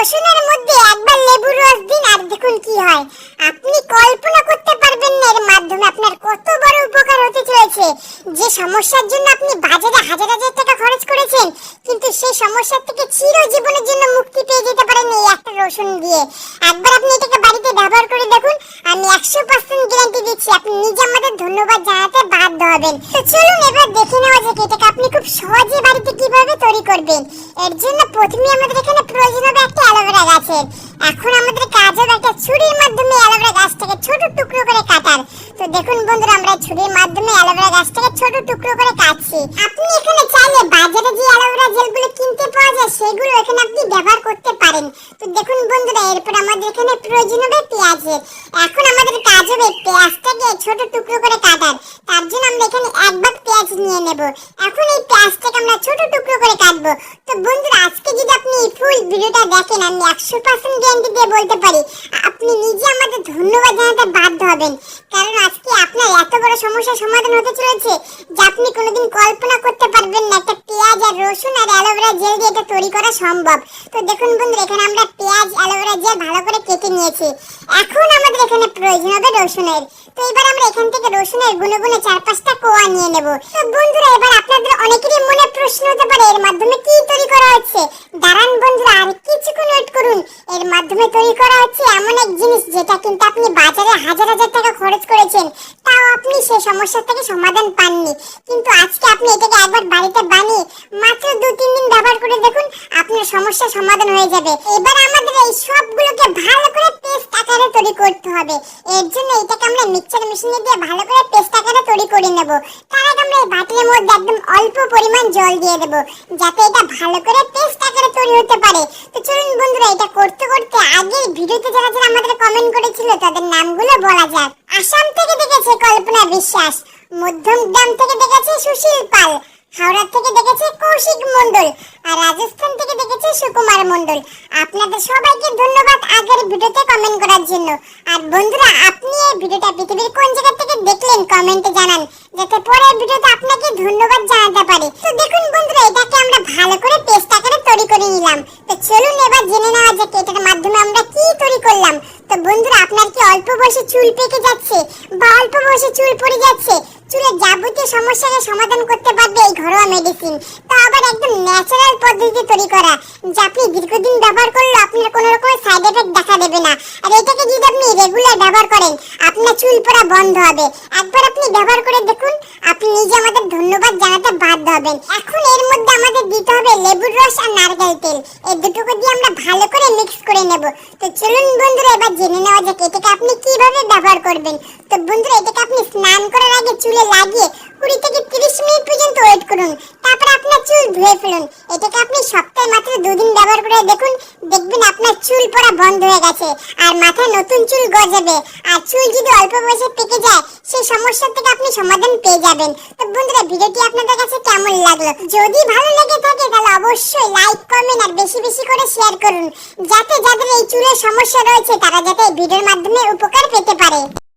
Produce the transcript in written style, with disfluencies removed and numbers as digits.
রসুনের মধ্যে একবার লেবুর রস দিন আর দেখুন কি হয়। আপনি কল্পনা করতে পারবেন না এর মাধ্যমে আপনার কত বড় উপকার হতে চলেছে। যে সমস্যার জন্য আপনি বাজারে হাজার হাজার টাকা খরচ করেছেন, কিন্তু সেই সমস্যার থেকে চিরজীবনের জন্য মুক্তি পেয়ে যেতে পারেন এই একটা রসুন দিয়ে। একবার আপনি এটাকে বাড়িতে ব্যবহার করে দেখুন, আমি 100% গ্যারান্টি দিচ্ছি আপনি নিজে আমাদের ধন্যবাদ জানাতে বাধ্য হবেন। তো চলুন এবার দেখে নেওয়া যাক এটাকে আপনি খুব সহজে বাড়িতে কিভাবে তৈরি করবেন। এর জন্য প্রথমে আমাদের এখানে প্রয়োজন হবে একটা অ্যালোভেরা গাছের। এখন আমাদের কাজ হবে একটা ছুরির মাধ্যমে অ্যালোভেরা গাছটাকে ছোট টুকরো করে কাটার। তো দেখুন বন্ধুরা, আমরা ছুরির মাধ্যমে অ্যালোভেরা গাছটাকে ছোট টুকরো করে কাটছি। আপনি এখানে চাইলে বাজারে যে অ্যালোভেরা জেলগুলো কিনতে পাওয়া যায় সেগুলো এখানে আপনি ব্যবহার করতে পারেন। তো দেখুন বন্ধুরা, এরপর আমাদের এখানে প্রয়োজন হবে পেঁয়াজের। এখন আমাদের কাজ হবে পেঁয়াজটাকে ছোট টুকরো করে কাটার। তার জন্য আমরা এখানে এক ভাগ পেঁয়াজ নিয়ে নেব। এখন এই পেঁয়াজটাকে আমরা ছোট টুকরো করে কাটবো। তো বন্ধুরা, আজকে যদি আপনি এই ফুল ভিডিওটা দেখেন, আমি 100% গ্যারান্টি দিয়ে বলতে পারি আপনি নিজে আমাদের ধন্যবাদ জানাতে বাধ্য হবেন। কারণ আজকে আপনার এত বড় সমস্যার সমাধান হতে চলেছে যে আপনি কোনোদিন কল্পনা করতে পারবেন না একটা পেঁয়াজ আর রসুন আর অ্যালোভেরা জেল দিয়ে এটা তৈরি করা সম্ভব। তো দেখুন বন্ধুরা, এখানে আমরা পেঁয়াজ অ্যালোভেরা জেল ভালো করে কেটে নিয়েছি। এখন আমাদের এখানে প্রয়োজন হবে রসুনের। তো এবার আমরা এখান থেকে রসুনের গুনে গুনে 4-5টা কোয়া নিয়ে নেব। তো বন্ধুরা, এবার আপনাদের অনেকেরই মনে প্রশ্ন হতে পারে এর মাধ্যমে কি তৈরি করা হচ্ছে। দাঁড়ান বন্ধুরা, আর কিছুক্ষণ ওয়েট করুন। এর মাধ্যমে তৈরি করা হচ্ছে এমন এক জিনিস যেটা কিন্তু আপনি বাজারে হাজার হাজার টাকা খরচ করেছেন, তাও আপনি সেই সমস্যা থেকে সমাধান পাননি। কিন্তু আজকে আপনি এটাকে একবার বাড়িতে বানিয়ে মাত্র 2-3 দিন ব্যবহার করে দেখুন, আপনার সমস্যার সমাধান হয়ে যাবে। এবার আমাদের এই সবগুলোকে ভালো করে পেস্ট আকারে তৈরি করতে হবে। এর জন্য এটাকে আমরা মিক্সচার মেশিনে দিয়ে ভালো করে পেস্ট আকারে তৈরি করে নেব। তার আগে আমরা এই বাটির মধ্যে একদম অল্প পরিমাণ জল দিয়ে দেব, যাতে এটা ভালো করে পেস্ট আকারে তৈরি হতে পারে। তো চলুন বন্ধুরা, এটা করতে করতে আগের ভিডিওতে যারা যারা আমাদের কমেন্ট করেছিল তাদের নামগুলো বলা যাক। আসাম থেকে দেখেছে কল্পনা বিশ্বাস, মধ্যমগ্রাম থেকে দেখেছে সুশীল পাল, হাওড়া থেকে দেখেছে কৌশিক মণ্ডল, আর রাজস্থান থেকে দেখেছে সুকুমার মণ্ডল। আপনাদের সবাইকে ধন্যবাদ আগের ভিডিওতে কমেন্ট করার জন্য। আর বন্ধুরা, আপনি এই ভিডিওটা পৃথিবীর কোন জায়গা থেকে দেখলেন কমেন্টে জানান, যাতে পরের ভিডিওতে আপনাকে ধন্যবাদ জানাতে পারি। তো দেখুন বন্ধুরা, এটাকে আমরা ভালো করে পেস্ট আকারে তৈরি করে নিলাম। তো চলুন এবার জেনে নেওয়া যাক এটার মাধ্যমে আমরা কি তৈরি করলাম। তো বন্ধুরা, আপনার কি অল্প বয়সে চুল পেকে যাচ্ছে বা অল্প বয়সে চুল পড়ে যাচ্ছে? চুলের যাবতীয় সমস্যাকে সমাধান করতে পারবে এই ঘরোয়া মেডিসিন, তা আবার একদম ন্যাচারাল পদ্ধতিতে তৈরি করা, যা আপনি দীর্ঘদিন ব্যবহার করলে আপনার কোনো রকম সাইড এফেক্ট দেখা দেবে না। আর এটাকে যদি আপনি রেগুলার ব্যবহার করেন, আপনার চুল পড়া বন্ধ হবে। একবার আপনি ব্যবহার করে দেখুন, আপনি নিজে আমাদের ধন্যবাদ জানাতে বাধ্য হবেন। এখন এর মধ্যে আমাদের দিতে হবে লেবুর রস আর নারকেল তেল। এই দুটোকে দিয়ে আমরা ভালো করে মিক্স করে নেব। তো চলুন বন্ধুরা, এবার জেনে নেওয়া যাক এটাকে আপনি কিভাবে ব্যবহার করবেন। তো বন্ধুরা, এটাকে আপনি স্নান করার আগে চুলে লাগিয়ে 20 থেকে 30 মিনিট পর্যন্ত ওয়েট করুন। তারপর আপনার চুল ধুয়ে ফেলুন। এটাকে আপনি সপ্তাহে মাত্র 2 দিন ব্যবহার করে দেখুন, দেখবেন আপনার চুল পড়া বন্ধ হয়ে গেছে আর মাথায় নতুন চুল গজাবে। আর চুল যদি অল্প বয়সে পেকে যায়, সেই সমস্যা থেকে আপনি সমাধান পেয়ে যাবেন। তো বন্ধুরা, ভিডিওটি আপনাদের কাছে কেমন লাগলো? যদি ভালো লেগে থাকে তাহলে অবশ্যই লাইক, কমেন্ট আর বেশি বেশি করে শেয়ার করুন, যাতে যাদের এই চুলের সমস্যা রয়েছে তারা যাতে এই ভিডিওর মাধ্যমে উপকার পেতে পারে।